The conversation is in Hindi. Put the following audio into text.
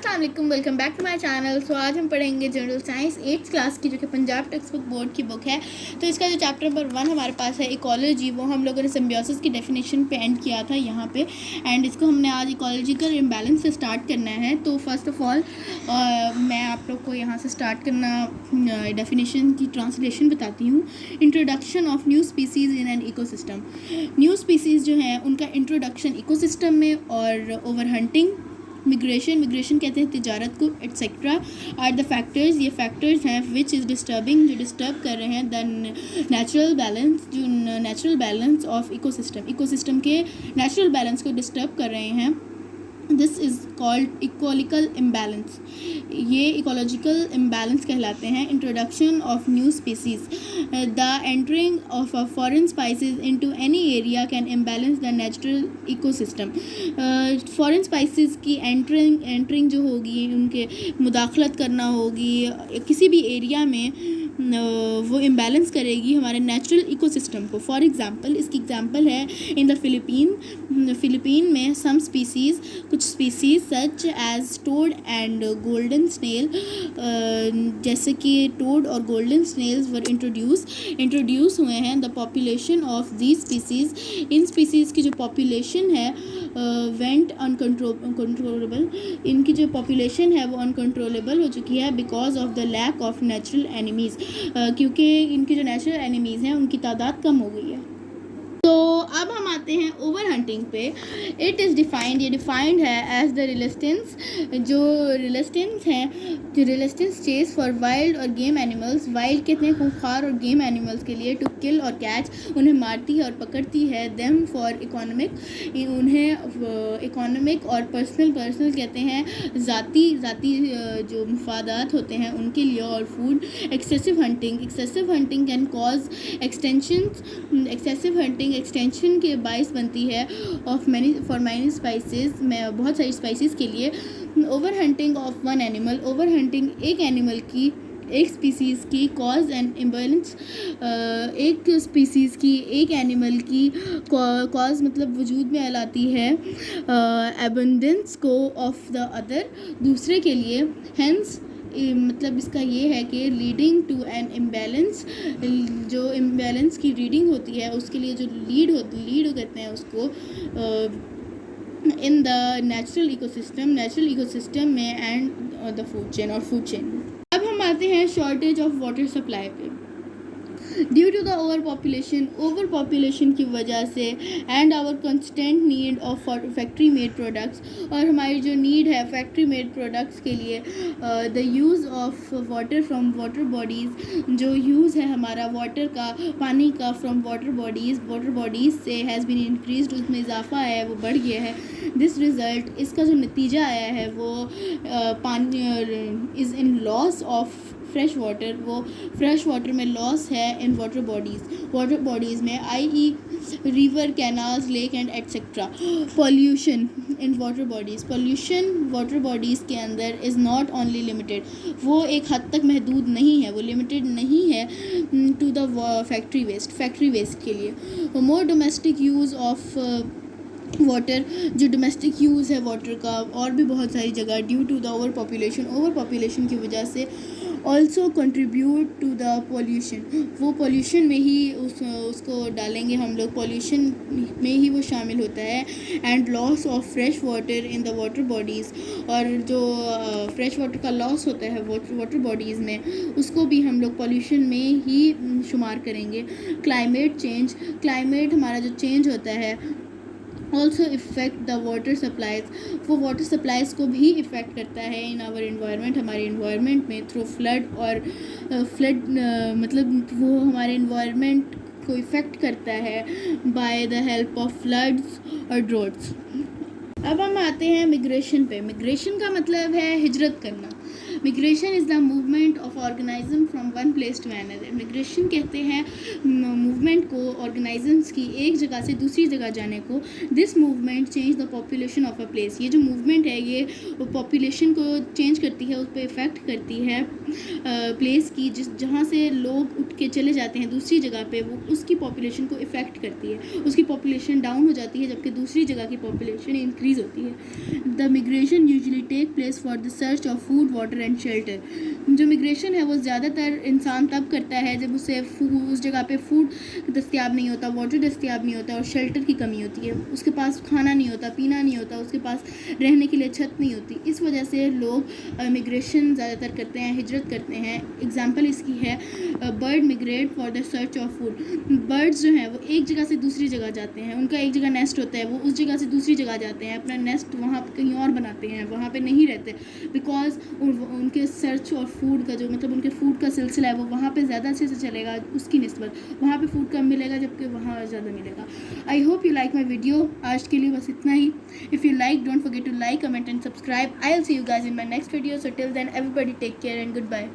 अस्सलाम, welcome back to my channel. So आज हम पढ़ेंगे जनरल साइंस 8th क्लास की, जो कि पंजाब टेक्स्ट बुक बोर्ड की बुक है। तो इसका जो चैप्टर नंबर 1 हमारे पास है इकोलॉजी, वो हम लोगों ने सिम्बियोसिस की डेफिनेशन पे एंड किया था यहाँ पे। एंड इसको हमने आज इकोलॉजिकल इम्बैलेंस से स्टार्ट करना है। तो फर्स्ट ऑफ ऑल मैं आप लोग को यहाँ से स्टार्ट करना डेफिनेशन की ट्रांसलेशन बताती हूँ। Introduction of new species in an ecosystem. New species जो हैं उनका इंट्रोडक्शन इकोसिस्टम में, और ओवर हंटिंग, मिग्रेशन कहते हैं तिजारत को, एट्सेट्रा आर द फैक्टर्स। ये फैक्टर्स हैं विच इज़ डिस्टर्बिंग, जो डिस्टर्ब कर रहे हैं द नेचुरल बैलेंस, जो नेचुरल बैलेंस ऑफ इकोसिस्टम के नेचुरल बैलेंस को डिस्टर्ब कर रहे हैं। This is called ecological imbalance. ये इकोलॉजिकल इम्बैलेंस कहलाते हैं। Introduction of new species, the entering of a foreign species into any area can imbalance the natural ecosystem. Foreign species की एंटरिंग जो होगी, उनके मुदाखलत करना होगी किसी भी एरिया में, वो इम्बैलेंस करेगी हमारे नेचुरल इकोसिस्टम को। फॉर एग्ज़ाम्पल, इसकी एग्ज़ाम्पल है इन द फ़िलिपीन में सम स्पीसीज़, कुछ species such as toad and golden snail, जैसे कि टोड और गोल्डन स्नेल्स वर इंट्रोड्यूस हुए हैं। The population of these species, in species की जो पॉपुलेशन है वेंट अनकंट्रोलेबल, इनकी जो पॉपुलेशन है वो अनकंट्रोलेबल हो चुकी है because of the lack of natural enemies, क्योंकि इनकी जो नेचुरल एनिमीज़ हैं उनकी तादाद कम हो गई है। तो अब हम आते हैं ओवर हंटिंग पे। इट इज़ डिफाइंड, ये डिफाइंड है एज द रिलेस्टेंस, जो रिलेस्टेंस चेस फॉर वाइल्ड और गेम एनिमल्स। वाइल्ड कहते हैं खूंखार, और गेम एनिमल्स के लिए टू किल और कैच, उन्हें मारती है और पकड़ती है। देम फॉर इकोनॉमिक, उन्हें इकोनॉमिक और पर्सनल कहते हैं ज़ाती जो मुफादात होते हैं उनके लिए। और food, excessive hunting can cause excessive hunting extension के बाइस बनती है फॉर मैनी स्पाइसेस, में बहुत सारी स्पाइसेस के लिए। Over hunting of one animal, over hunting एक एनिमल की, एक स्पीसीज़ की कॉज एंड इम्बैलेंस, एक स्पीसीज़ की, एक एनिमल की कॉज मतलब वजूद में लाती है एबंडेंस को ऑफ द अदर, दूसरे के लिए। हेंस मतलब इसका ये है कि लीडिंग टू एन इम्बैलेंस, जो इम्बैलेंस की रीडिंग होती है उसके लिए जो लीड कहते हैं उसको इन द नेचुरल इकोसिस्टम में एंड द फूड चेन। अब हम आते हैं शॉर्टेज ऑफ वाटर सप्लाई पे। Due to the overpopulation की वजह से and our constant need of factory made products, और हमारी जो नीड है फैक्ट्री मेड प्रोडक्ट्स के लिए, the use of water from water bodies, जो यूज़ है हमारा वाटर का, पानी का, फ्रॉम वाटर बॉडीज़ से हैज़ बीन इंक्रीज्ड, उसमें इजाफा है, वो बढ़ गया है। दिस रिज़ल्ट, इसका जो नतीजा आया है वो पानी is in loss of fresh water, वो फ्रेश वाटर में लॉस है इन वाटर बॉडीज़ में, ie river, canals, lake and etcetera. Pollution in water bodies के अंदर इज़ नॉट ओनली लिमिटेड, वो एक हद तक महदूद नहीं है, वो लिमिटेड नहीं है टू द फैक्ट्री वेस्ट के लिए। More domestic use of water, जो डोमेस्टिक यूज़ है वाटर का और भी बहुत सारी जगह, due to the overpopulation की वजह से also contribute to the pollution, वो पॉल्यूशन में ही उसको डालेंगे हम लोग, पॉल्यूशन में ही वो शामिल होता है। And loss of fresh water in the water bodies, और जो फ्रेश वाटर का लॉस होता है वाटर बॉडीज़ में, उसको भी हम लोग पॉल्यूशन में ही शुमार करेंगे। क्लाइमेट हमारा जो चेंज होता है also effect the water supplies, वो वाटर सप्लाईज़ को भी इफ़ेक्ट करता है इन आवर इन्वायरमेंट, हमारे इन्वायरमेंट में, थ्रू फ्लड, और फ्लड मतलब वो हमारे इन्वायरमेंट को इफ़ेक्ट करता है by the help of floods और ड्रॉट्स। अब हम आते हैं मिग्रेशन पे। मिग्रेशन का मतलब है हिजरत करना। Migration is the movement of organism from one place to another. Migration कहते हैं मूवमेंट को, ऑर्गेनिजम्स की एक जगह से दूसरी जगह जाने को। This movement change the population of a place. ये जो मूवमेंट है ये पॉपुलेशन को चेंज करती है, उस पर इफ़ेक्ट करती है प्लेस की, जहाँ से लोग उठ के चले जाते हैं दूसरी जगह पे, वो उसकी पॉपुलेशन को इफ़ेक्ट करती है। उसकी पॉपुलेशन डाउन हो जाती है जबकि दूसरी जगह की पॉपुलेशन इंक्रीज़ होती है। The migration usually take place for the search of food, water and shelter. जो मिग्रेशन है वो ज़्यादातर इंसान तब करता है जब उसे उस जगह पे फूड दस्तियाब नहीं होता, वाटर दस्तियाब नहीं होता और शेल्टर की कमी होती है। उसके पास खाना नहीं होता, पीना नहीं होता, उसके पास रहने के लिए छत नहीं होती। इस वजह से लोग मिग्रेशन ज़्यादातर करते हैं, हिजरत करते हैं। एग्जाम्पल इसकी है bird migrate for the search of food. Birds जो हैं वो एक जगह से दूसरी जगह जाते हैं, उनका एक जगह नेस्ट होता है, वो उस जगह से दूसरी जगह जाते हैं, अपना नेस्ट वहाँ कहीं और बनाते हैं, वहाँ पे नहीं रहते, बिकॉज उनके सर्च और फूड का जो मतलब उनके फूड का सिलसिला है वो वहाँ पे ज़्यादा अच्छे से चलेगा उसकी निस्बत। वहाँ पे फूड कम मिलेगा जबकि वहाँ ज़्यादा मिलेगा। I hope you like my video. आज के लिए बस इतना ही। If you like, don't forget to like, comment and subscribe. I'll see you guys in my next video. So till then, everybody take care and goodbye.